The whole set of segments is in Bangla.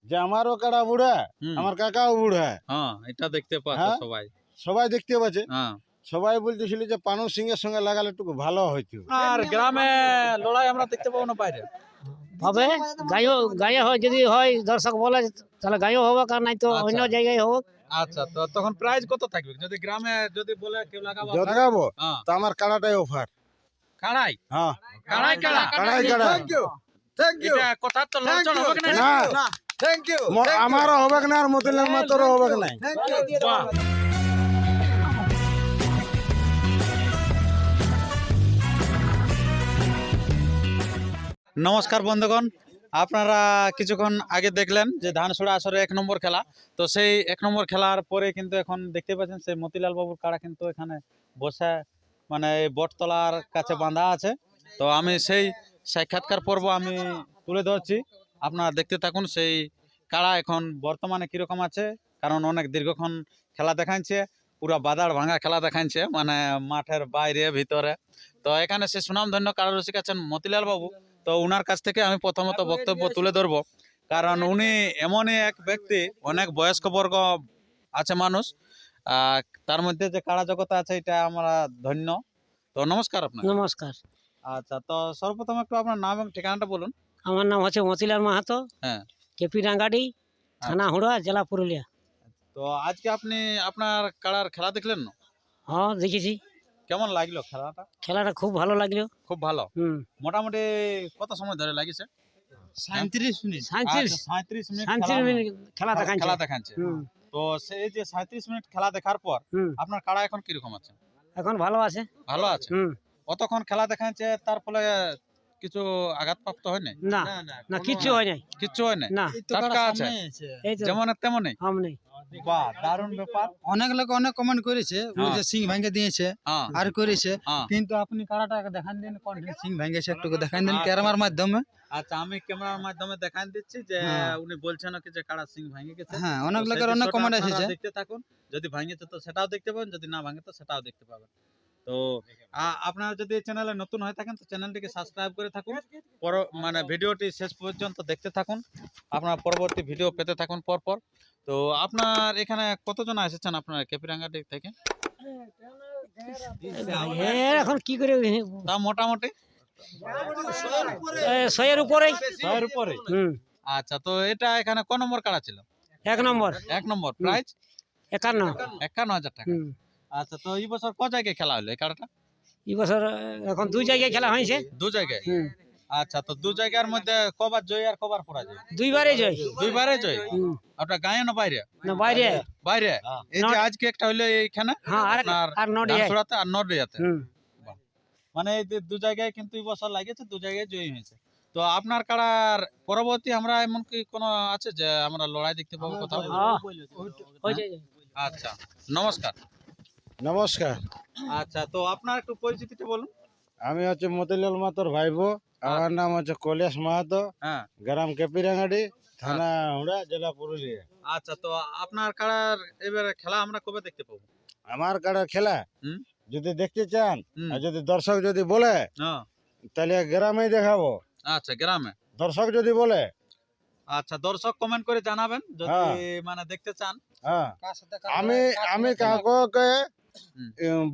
যে আমারও কাড়া বুড়া, হুম। আমার কাকাও বুড়া। হ্যাঁ, এটা দেখতে পাচ্ছে হ্যাঁ। সবাই। সবাই দেখতে পাচ্ছে। হ্যাঁ। সবাই বলতেছিল যে পানু সিং এর সঙ্গে লাগালে একটু ভালো হইতো। আর গ্রামে লড়াই আমরা দেখতে পাবো না বাইরে। হবে গায়ে হয়, যদি হয় দর্শক বলে তাহলে গায়েও হবে, কারণ নাই তো আচ্ছা। অন্য জায়গায় হবে। আচ্ছা, তো তখন প্রাইজ কত থাকবে যদি গ্রামে যদি বলে কেউ লাগাবো? লাগাবো হ্যাঁ। তো আমার কাড়াটাই অফার। কাড়াই হ্যাঁ, কাড়াই কাড়া কাড়াই কাড়া। এটা কথা তো লড়চড় হবে না। না, আমারও হবে না আর মতিলাল মাতরও হবে না। বাহ। নমস্কার বন্ধুগণ, আপনারা কিছুক্ষণ আগে দেখলেন যে ধানসুড়া আসরে 1 নম্বর খেলা। তো সেই 1 নম্বর খেলার পরে কিন্তু এখন দেখতে পাচ্ছেন সেই মতিলাল বাবুর কাড়া কিন্তু এখানে বসে মানে এই বটতলার কাছে বাঁধা আছে। তো আমি সেই সাক্ষাৎকার পর্ব আমি তুলে ধরছি, আপনারা দেখতে থাকুন সেই কাড়া এখন বর্তমানে কীরকম আছে, কারণ অনেক দীর্ঘক্ষণ খেলা দেখাচ্ছে, পুরো বাদাড় ভাঙা খেলা দেখাচ্ছে, মানে মাঠের বাইরে ভিতরে। তো এখানে সে সুনামধন্য কাড়া রসিক আছেন মতিলাল বাবু। তো উনার কাছ থেকে আমি প্রথমত বক্তব্য তুলে ধরবো, কারণ উনি এমনই এক ব্যক্তি, অনেক বয়স্ক বর্গ আছে মানুষ, তার মধ্যে যে কাড়া জগতে আছে এটা আমরা ধন্য। তো নমস্কার আপনার। নমস্কার, আচ্ছা, তো সর্বপ্রথম একটু আপনার নাম এবং ঠিকানাটা বলুন। আমার নাম হচ্ছে মতিলাল মাহাতো, হ্যাঁ। কেপি ডাঙ্গাডি, থানা হুড়া, জেলা পুরুলিয়া। তো আজকে আপনি আপনার কাড়ার খেলা দেখলেন না? হ্যাঁ, দেখেছি। কেমন লাগলো খেলাটা? খেলাটা খুব ভালো লাগলো। খুব ভালো। মোটামুটি কত সময় ধরে লাগিছে? 37 মিনিট। আচ্ছা, 37 মিনিট 37 মিনিট খেলা দেখাচ্ছে। খেলা দেখাচ্ছে। তো সেই যে 37 মিনিট খেলা দেখার পর আপনার কাড়া এখন কিরকম আছে? এখন ভালো আছে। ভালো আছে। অতক্ষণ খেলা দেখাচ্ছে, তার ফলে কিছু আঘাতপ্রাপ্ত হয় নাই? না না, কিচ্ছু হয় নাই। কিচ্ছু হয় নাই। না, টাটকা আছে এই তো যেমন তেমনই। সামনে। বাহ, দারুণ ব্যাপার। অনেক লোক অনেক কমেন্ট করেছে, বলছে সিং ভেঙে দিয়েছে হ্যাঁ, আর করেছে, হ্যাঁ। কিন্তু আপনি কারাটা দেখান দিন, কোন সিং ভেঙেছে একটু দেখান দিন ক্যামেরার মাধ্যমে। আচ্ছা, আমি ক্যামেরার মাধ্যমে দেখান দিচ্ছি যে হ্যাঁ। উনি বলছেন কি যে কাড়া সিং ভেঙে গেছে। হ্যাঁ, অনেক তো লোকের সেই অনেক দৃশ্যটা কমেন্ট আপনারা এসেছে। দেখতে থাকুন। যদি ভাঙেছে তো সেটাও দেখতে পাবেন, যদি না ভাঙে তো সেটাও দেখতে পাবেন। তো আপনারা যদি এই চ্যানেলে নতুন হয়ে থাকেন তো চ্যানেলটিকে সাবস্ক্রাইব করে থাকুন, মানে ভিডিওটি শেষ পর্যন্ত দেখতে থাকুন, আপনারা পরবর্তী ভিডিও পেতে থাকুন পরপর। তো আপনার এখানে কতজন এসেছেন আপনার কেপিরাঙ্গাটি থেকে? এখন কি করে তা মোটামুটি 100 এর উপরে। 100 এর উপরে। আচ্ছা, তো এটা এখানে কোন নম্বর কাড়া ছিল? 1 নম্বর 1 নম্বর। প্রাইস 51। 51,000 টাকা। আচ্ছা, তো এই বছর ক জায়গায় খেলা হলো এই খেলাটা? এই বছর এখন 2 জায়গায় খেলা হয়েছে। 2 জায়গায়। আচ্ছা, তো 2 জায়গার মধ্যে কবার জয় আর কবার পরাজয়? 2 বারে জয়। 2 বারে জয়। আপনার গায়ে না বাইরে? না, বাইরে। বাইরে। এই যে আজকে একটা হইলো এইখানে, হ্যাঁ, আর নডিয়ায়। ধানসুরাতে আর নডিয়াতে। বাহ। মানে এই যে 2 জায়গায় কিন্তু এই বছর লাগেছে, 2 জায়গায় জয় হয়েছে। তো আপনার কাড়ার পরবর্তী আমরা এমন কি কোনো আছে যে আমরা লড়াই দেখতে পাবো কোথাও? আচ্ছা, নমস্কার। নমস্কার, আচ্ছা, তো আপনার একটু পরিচিতিটা বলুন। আমি হচ্ছে মতিলাল মাতর ভাইবো। আমার নাম হচ্ছে কৈলাস মাহাতো, হ্যাঁ। গ্রাম কেপিরাঙ্গাডি, থানা হুড়া, জেলা পুরুলিয়া। আচ্ছা, তো আপনার কাড়ার এবারে খেলা আমরা কবে দেখতে পাবো? আমার কাড়ার খেলা হুম। যদি দেখতে চান হুম। আর যদি দর্শক যদি বলে হ্যাঁ। তাহলে গ্রামেই দেখাবো। আচ্ছা, গ্রামে। দর্শক যদি বলে, আচ্ছা, দর্শক কমেন্ট করে জানাবেন যদি মানে দেখতে চান। হ্যাঁ, আমি কাউকে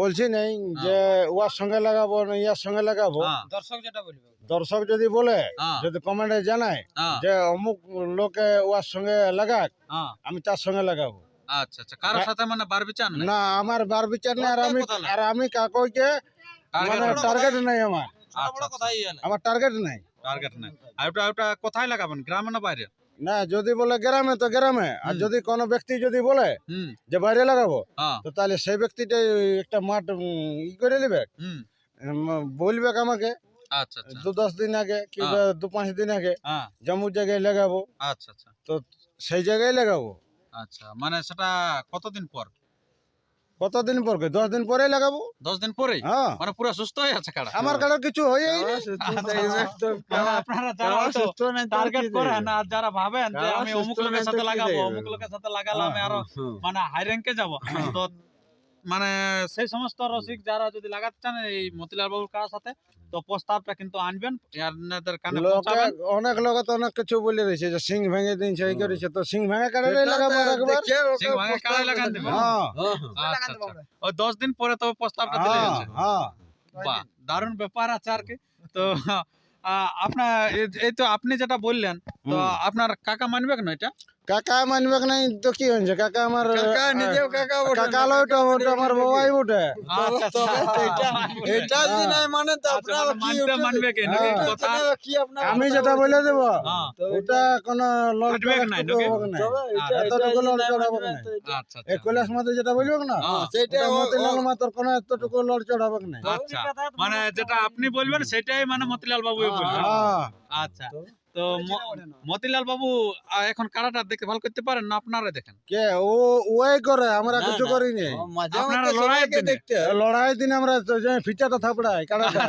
বলছি নাই যে ওয়ার সঙ্গে লাগাবো না ইয়ার সঙ্গে লাগাবো। হ্যাঁ। দর্শক যেটা বলবে, দর্শক যদি বলে, হ্যাঁ। যদি কমেন্টে জানায় হ্যাঁ। যে অমুক লোকে ওয়ার সঙ্গে লাগাক, হ্যাঁ। আমি তার সঙ্গে লাগাবো। আচ্ছা, আচ্ছা, কারোর সাথে মানে বার বিচার না? না, আমার বার বিচার নেই। আর আমি কাকুকে মানে টার্গেট নাই আমার। আমার টার্গেট নাই। টার্গেট নাই। আর ওটা কোথায় লাগাবেন, গ্রামে না বাইরে? না, যদি বলে গ্রামে তো গ্রামে, আর যদি কোনো ব্যক্তি যদি বলে যে বাইরে লাগাবো, হ্যাঁ। তো তাহলে সেই ব্যক্তিটা একটা মাঠ করে নেবে, বলবে আমাকে আচ্ছা, আচ্ছা। 2-10 দিন আগে কি 2-5 দিন আগে হ্যাঁ। জম্মু জায়গায় লাগাবো, আচ্ছা, আচ্ছা। তো সেই জায়গায় লাগাবো। আচ্ছা, মানে সেটা কতদিন পর? কতদিন পর? 10 দিন পরে লাগাবো। 10 দিন পরেই? হ্যাঁ, মানে পুরো সুস্থ হয়ে আছে কাড়া? আমার কারো কিছু হয়েই না। আপনারা যারা টার্গেট করেন আর যারা ভাবেন যে আমি অমুক লোকের সাথে লাগাবো, অমুক লোকের সাথে লাগালে আমি আরো মানে হাই র্যাঙ্কে যাবো, তো মানে সেই সমস্ত রসিক যারা যদি লাগাতে চান এই মতিলাল বাবুর কারার সাথে, তো প্রস্তাবটা কিন্তু আনবেন, আপনাদের কানে লোকে পৌঁছাবেন। অনেক লোক তো অনেক কিছু বলে রয়েছে যে সিং ভেঙে দিনছে এই করেছে, তো সিং ভেঙে কাটাই লাগাবো আর একবার। সিং ভাঙা কাড়াই লাগান দিবেন। হ্যাঁ আচ্ছা আচ্ছা, ওই 10 দিন পরে তবে প্রস্তাবটা দিলে হ্যাঁ হচ্ছে। হ্যাঁ। বাহ, দারুণ ব্যাপার আছে আর কি। তো আপনার এই তো আপনি যেটা বললেন, তো আপনার কাকা মানবে না এটা? কাকা মানবে নাই তো কি হয়েছে, কাকা আমার কাকা লয়টা ওটা আমার বাবাই ওঠে। আচ্ছা, আচ্ছা, এটা যদি নাই মানে তো আচ্ছা, মানে মানতে মানবে কি নাকি হ্যাঁ। কথা? আমি যেটা বলে দেব হ্যাঁ, ওটা কোন হাঁটবে নাই নাকি? এতটুকু লড়চড় হবে না। আচ্ছা এই আচ্ছা কৈলাস মাতে যেটা বলবে না হ্যাঁ, সেটা মতিলাল মাতর কোন এতটুকু লড়চড় হবে না। আচ্ছা, মানে যেটা আপনি বলবেন সেটাই মানে মতিলাল বাবু বলবেন। হ্যাঁ আচ্ছা, তো মতিলাল বাবু এখন কাড়াটা দেখে ভালো করতে পারেন না আপনারা দেখেন? কে ও ওই করে আমরা কিছু করি নাই। আপনারা লড়াইয়ের দিনে লড়াই দিন আমরা তো যে ফিচাটা থাপড়াই কাড়াটা।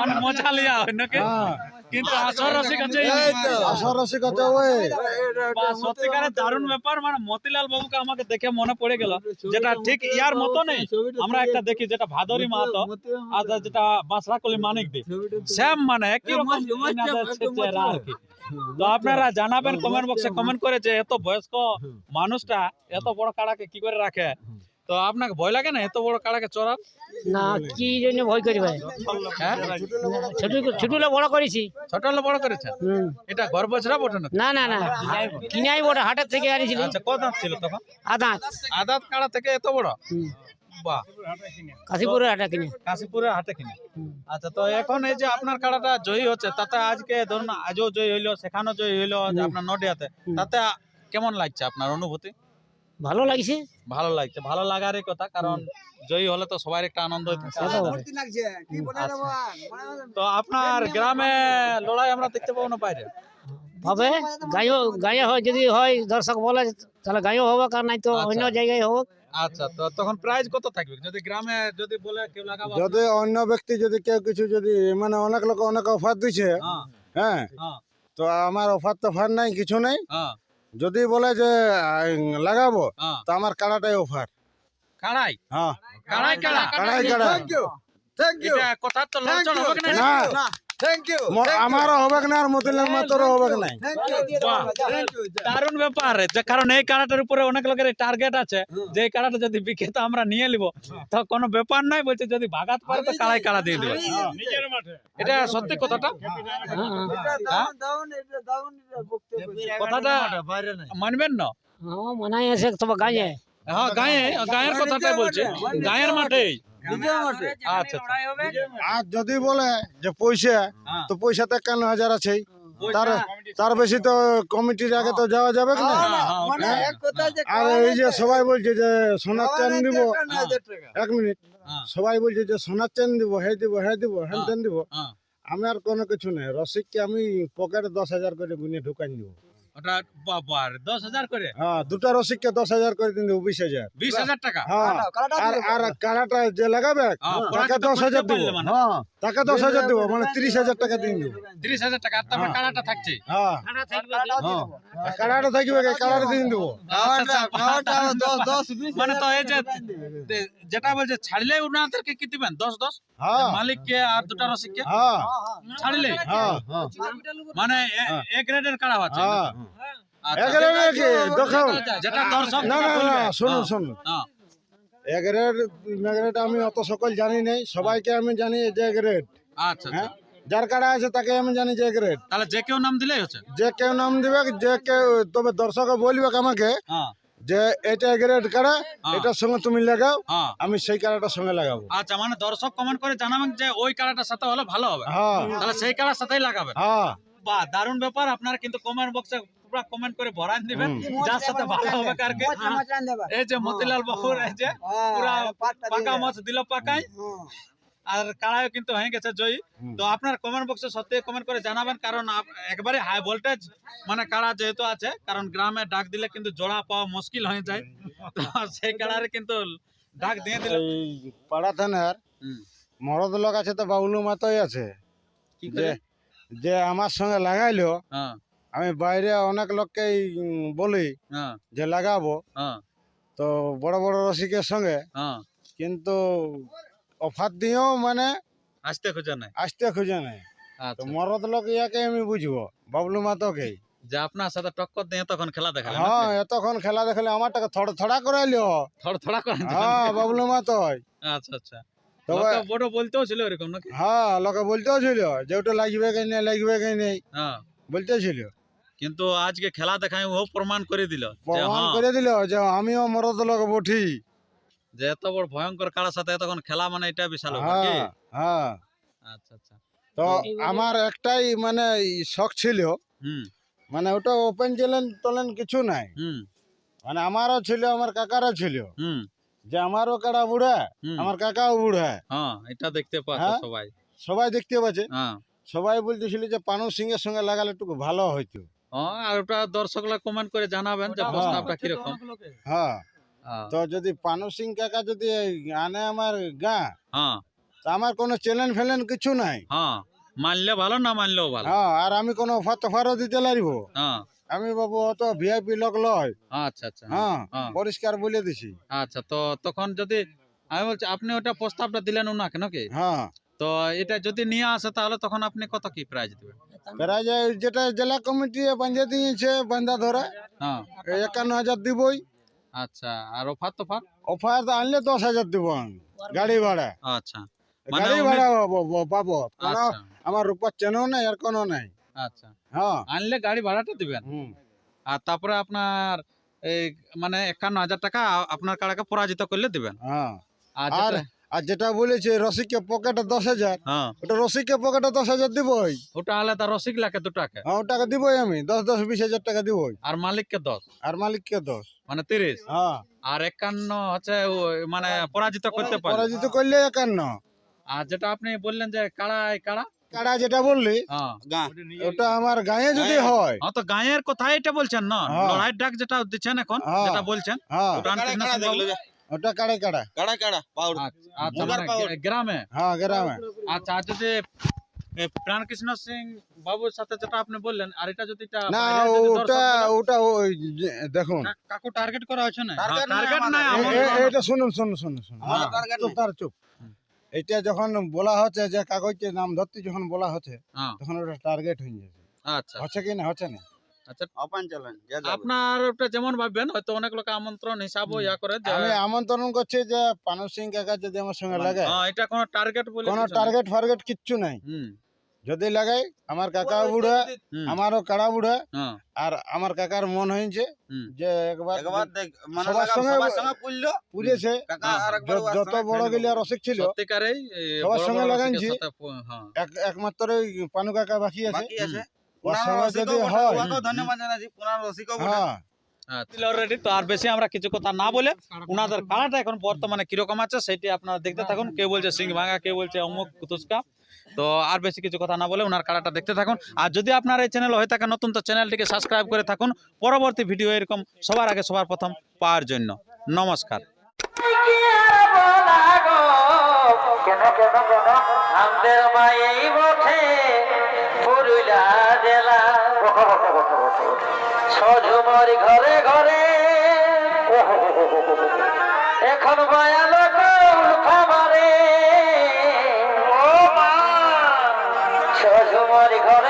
মানে মজা লিয়া হয় নাকি? হ্যাঁ কিন্তু আসর রসিক আছে আসর রসিকতা ওই বা সত্যিকারের দারুণ ব্যাপার। মানে মতিলাল বাবুকে আমাকে দেখে মনে পড়ে গেল যেটা ঠিক ইয়ার মতো নেই, আমরা একটা দেখি যেটা ভাদরি মাহাতো আর যেটা বাসরাকলি মানিক দি, সেম মানে একই রকম এনাদের চেহারা আর কি। তো আপনারা জানাবেন কমেন্ট বক্সে কমেন্ট করে যে এত বয়স্ক মানুষটা এত বড় কাড়াকে কি করে রাখে। তো আপনাকে ভয় লাগে না এত বড় কাড়াকে চড়ার? না কি জন্য ভয় করি ভাই, হ্যাঁ, ছোট ছোটলে বড় করেছি। ছোট হলে বড় করেছে, এটা গর্ব ছিল বটে না? না না না কিনাই বড় হাটের থেকে আনিছিলি। আচ্ছা, কত দাঁত ছিল তখন? আদা আদাত কাড়া থেকে এত বড়? বাহ, কাশীপুরের হাটে কিনে। কাশীপুরের হাটে কিনে। আচ্ছা, তো এখন এই যে আপনার কাড়াটা জয়ী হচ্ছে, তাতে আজকে ধরুন আজও জয়ী হইলো, সেখানেও জয়ী হইলো যে আপনার নডিয়াতে, তাতে কেমন লাগছে আপনার অনুভূতি? ভালো লাগছে। ভালো লাগছে, ভালো লাগারই কথা, কারণ জয়ী হলে তো সবার একটা আনন্দ হইতে সে তো বটে। তো আপনার গ্রামে লড়াই আমরা দেখতে পাবো না বাইরে? হবে গায়ে হয়, যদি হয় দর্শক বলে তাহলে গায়েও হবে, কার নাই তো অন্য জায়গায় হোক। আচ্ছা, তো তখন প্রাইজ কত থাকবে যদি গ্রামে যদি বলে কেউ লাগাবো? যদি অন্য ব্যক্তি যদি কেউ কিছু যদি মানে অনেক লোক অনেক অফার দিচ্ছে, হ্যাঁ হ্যাঁ হ্যাঁ তো আমার অফার তো ফার নাই কিছু নাই। হ্যাঁ যদি বলে যে লাগাবো হ্যাঁ, তো আমার কাড়াটাই অফার। কাড়াই হ্যাঁ কাড়াই কাড়া কাড়াই কাড়া এটা কথা তো লড়চড় হবে না? না আমারও হবে না আর মতিলাল মাতরও হবে না। বাহ, দারুণ ব্যাপার। যে কারণ এই কাড়াটার উপরে অনেক লোকের টার্গেট আছে যে এই কাড়াটা যদি বিকে তো আমরা নিয়ে নিব, তো কোনো ব্যাপার নাই, বলছে যদি ভাগাত পারে তো কাড়াই কাড়া দিয়ে দেবে। এটা সত্যি কথাটা? হ্যাঁ? কথাটা মানবেন না? হ্যাঁ মানাই আছে তবে গায়ে। হ্যাঁ, গায়ের কথাটাই বলছে, গায়ের মাঠেই। আচ্ছা, আর যদি বলে যে পয়সা হ্যাঁ। তো পয়সা তো 51,000 আছে, তার বেশি তো কমিটির আগে তো যাওয়া যাবে না। আর এই যে সবাই বলছে যে সোনার চেন দিব, 1 মিনিট, হ্যাঁ। সবাই বলছে যে সোনার চেন দিব, হ্যাঁ দিব, হ্যাঁ দিব, হ্যাঁ চেন দিব। হ্যাঁ। আমি আর কোনো কিছু নেই, রসিককে আমি পকেটে 10,000 করে গুনে ঢুকাই দিব। ওটা বাবার 10,000 করে, হ্যাঁ দুটা রসিককে 10,000 করে দিন দেবো, 20,000। 20,000 টাকা? হ্যাঁ আর কাড়াটা যে লাগাবে হ্যাঁ, তাকে পড়াতে তো 10,000 দিব। পারলে মানে। হ্যাঁ তাকে 10,000 দিব, মানে 30,000 টাকা দিন দেবো। 30,000 টাকা, আর তারপর কাড়াটা থাকছে। হ্যাঁ কাড়াটা থাকবে, কাড়াটা দিন দেবো। মানে তো এই যে যেটা বলছে ছাড়লে ওনাদেরকে কি দিবেন? 10-10 হ্যাঁ মালিককে আর দুটা রসিককে হ্যাঁ ছাড়লে, হ্যাঁ মানে এ গ্রেডের কাড়া আছে। হ্যাঁ আচ্ছা, এগারে কি দেখো যেটা দর্শক না না না শুনুন হ্যাঁ, শুনুন, হ্যাঁ, এগারেট আমি অত সকল জানি নাই, সবাইকে আমি জানি যে এগারেট। আচ্ছা আচ্ছা, হ্যাঁ যার কাড়া আছে তাকে আমি জানি যে এগারেট। তাহলে যে কেউ নাম দিলেই হচ্ছে। যে কেউ নাম দিবে, যে কেউ তবে দর্শক বলবে আমাকে হ্যাঁ যে এটা এগারেট কাড়া, হ্যাঁ। এটার সঙ্গে তুমি লাগাও, হ্যাঁ, আমি সেই কাড়াটার সঙ্গে লাগাবো। আচ্ছা, মানে দর্শক কমেন্ট করে জানাবেন যে ওই কাড়াটার সাথে হলে ভালো হবে, হ্যাঁ তাহলে সেই কাড়ার সাথেই লাগাবেন। হ্যাঁ বাহ, দারুণ ব্যাপার। আপনারা কিন্তু কমেন্ট বক্সে পুরো কমেন্ট করে ভরান দিবেন যার সাথে ভালো হবে কারকে। এই যে মতিলাল বাবুর এই যে পুরা পাকা মাছ দিল পাকাই, আর কাড়াও কিন্তু হয়ে গেছে জয়ী। তো আপনার কমেন্ট বক্সে সত্যি কমেন্ট করে জানাবেন, কারণ একবারে হাই ভোল্টেজ মানে কাড়া যেহেতু আছে, কারণ গ্রামে ডাক দিলে কিন্তু জোড়া পাওয়া মুশকিল হয়ে যায়, তো সেই কাড়ারে কিন্তু ডাক দিয়ে দিলে। এই পাড়া থানার মরদ লোক আছে তো বাবুলু মাতাই আছে, কি যে করে? যে আমার সঙ্গে লাগাইলো, হ্যাঁ আমি বাইরে অনেক লোককে বলি হ্যাঁ যে লাগাবো, হ্যাঁ তো তো বড় বড় রসিকের সঙ্গে, হ্যাঁ কিন্তু অফার দিয়েও মানে আসতে খোঁজে নাই। আসতে খুঁজে নেই। তো আচ্ছা, মরদ লোক ইয়াকে আমি বুঝবো, বাবলু মাতকে। যে আপনার সাথে টক্কর দিয়ে তখন খেলা দেখালেন হ্যাঁ, এতক্ষণ খেলা দেখলে আমার টাকা থড়া করাইলো। থড়া করেন হ্যাঁ, বাবলু মাত। আচ্ছা আচ্ছা, তবে লোকে বড় বলতেও ছিল এরকম নাকি? হ্যাঁ, লোকে বলতেও ছিল যে ওটা লাগবে কি নেই, লাগবে কি নেই, হ্যাঁ, বলতেছিল। কিন্তু আজকে খেলা দেখায় ও প্রমাণ করে দিল যে প্রমাণ হ্যাঁ, করে দিল যে আমিও মরদ লোক বঠি। যে এত বড় ভয়ঙ্কর কারার সাথে এতক্ষণ খেলা মানে এটা বিশাল ব্যাপার কি? হ্যাঁ হ্যাঁ। আচ্ছা আচ্ছা, তো আমার একটাই মানে শখ ছিল, হুম মানে ওটা ওপেন চ্যালেঞ্জ কিছু নাই। হুম মানে আমারও ছিল, আমার কাকারও ছিল, হুম যে আমারও কাড়া বুড়া, হুম, আমার কাকাও বুড়া, হ্যাঁ এটা দেখতে পাচ্ছে হ্যাঁ? সবাই। সবাই দেখতে পাচ্ছে। হ্যাঁ সবাই বলতেছিল যে পানু সিং এর সঙ্গে লাগালে একটু ভালো হইতো। হ্যাঁ, আর ওটা দর্শকরা কমেন্ট করে জানাবেন যে হ্যাঁ। প্রস্তাবটা কিরকম। হ্যাঁ, হ্যাঁ তো যদি পানু সিং কাকা যদি আনে আমার গা, হ্যাঁ তো আমার কোনো চ্যালেঞ্জ ফেলেন কিছু নাই। হ্যাঁ, মানলে ভালো, না মানলেও ভালো। হ্যাঁ, আর আমি কোনো অফারও দিতে লাগবো। হ্যাঁ আমি বাবু অত ভিআইপি লোক লয়। আচ্ছা আচ্ছা, হ্যাঁ, হ্যাঁ পরিষ্কার বলে দিছি। আচ্ছা, তো তখন যদি আমি বলছি আপনি ওটা প্রস্তাবটা দিলেন ওনাকে নাকি, হ্যাঁ, তো এটা যদি নিয়ে আসে তাহলে তখন আপনি কত কি প্রাইজ দিবেন? প্রায় যায় যেটা জেলা কমিটি বাঁধে দিয়েছে, বান্ধা ধরে হ্যাঁ 51,000 দিবই। আচ্ছা, আর অফার তোফার? অফার তো আনলে 10,000 দিব আমি, গাড়ি ভাড়া। আচ্ছা মানে গাড়ি ভাড়া পাবো, কোনো আচ্ছা আমার রূপার চেনও নাই আর কোনো নাই। আচ্ছা, হ্যাঁ, আনলে গাড়ি ভাড়াটা দিবেন, হুম, আর তারপরে আপনার এই মানে 51,000 টাকা আপনার কাড়াকে পরাজিত করলে দিবেন। হ্যাঁ। আর আর যেটা- আর যেটা বলেছে রসিককে পকেটে 10,000, হ্যাঁ ওটা রসিককে পকেটে 10,000 দিবই। ওটা আলাদা, রসিক লাগে 2 টাকা, হ্যাঁ, ওটাকে দিবই আমি 10-20,000 টাকা দিবই। আর মালিককে 10, আর মালিককে 10। মানে 30, হ্যাঁ, আর 51 হচ্ছে মানে পরাজিত করতে পারে। পরাজিত করলে 51। আর যেটা আপনি বললেন যে কাড়া, কাড়া যেটা বললি, হ্যাঁ ওটা আমার গায়ে যদি হয়, হ্যাঁ, তো গাঁয়ের কথাই এটা বলছেন না, হ্যাঁ। লড়াইয়ের ডাক যেটা দিচ্ছেন এখন, হ্যাঁ। যেটা বলছেন হ্যাঁ, ওটা রামকৃষ্ণ সিং বাবু। ওটা কাড়াই কাড়া। আচ্ছা মানে গ্রামে। হ্যাঁ, গ্রামে। আচ্ছা, আর যদি প্রাণকৃষ্ণ সিং বাবুর সাথে যেটা আপনি বললেন, আর এটা যদি এটা না, বাইরে যদি দর্শক ওটা বলে- ওটা ওই দেখুন, কাকু টার্গেট করা হচ্ছে না, Target টার্গেট নাই এটা শুনুন। তার চুপ। হুম। এটা যখন বলা হচ্ছে যে কাগজে নাম ধরতে যখন বলা হচ্ছে, হ্যাঁ তখন ওটা টার্গেট হয়ে যাচ্ছে। আচ্ছা হচ্ছে কি না, হচ্ছে না। আচ্ছা, আপনার ওটা যেমন ভাববেন, হয়তো অনেক লোক আমন্ত্রণ হিসাবও ইয়া করে যে আমি আমন্ত্রণ করছি যে পানু সিং কাকা যদি আমার সঙ্গে লাগে, হ্যাঁ, এটা কোনো টার্গেট বলে কোনো কিছু নেই। টার্গেট ফার্গেট কিচ্ছু নাই। হুম যদি লাগাই, আমার কাকা বুড়া, হুম, আমারও কাড়া বুড়া, হ্যাঁ আর আমার কাকার মন হয়েছে হুম, যে একবার সবার সঙ্গে পুড়েছে। যত বড় গিলা রসিক ছিল, সত্যিকারেই সবার বড় সঙ্গে বড় লাগাইছি। রসিকের সাথে হ্যাঁ একমাত্র ওই পানু কাকা বাকি আছে। হুম, ওর সঙ্গে যদি হয়, হ্যাঁ, আচ্ছা অলরেডি। তো আর বেশি আমরা কিছু কথা না বলে উনাদের কাড়াটা এখন বর্তমানে কিরকম আছে সেটি আপনারা দেখতে থাকুন। কেউ বলছে সিং ভাঙা, কেউ বলছে অমুক তুস্কা। তো আর বেশি কিছু কথা না বলে উনার কাড়াটা দেখতে থাকুন। আর যদি আপনার এই চ্যানেল হয়ে থাকে নতুন, তো চ্যানেলটিকে সাবস্ক্রাইব করে থাকুন পরবর্তী ভিডিও এরকম সবার আগে সবার প্রথম পাওয়ার জন্য। নমস্কার। কেন কেন কেন আমাদের মায়েই বটে পুরুলিয়া জেলা সজুমর ঘরে ঘরে এখন বয়ালো খাবারে সজুমর ঘরে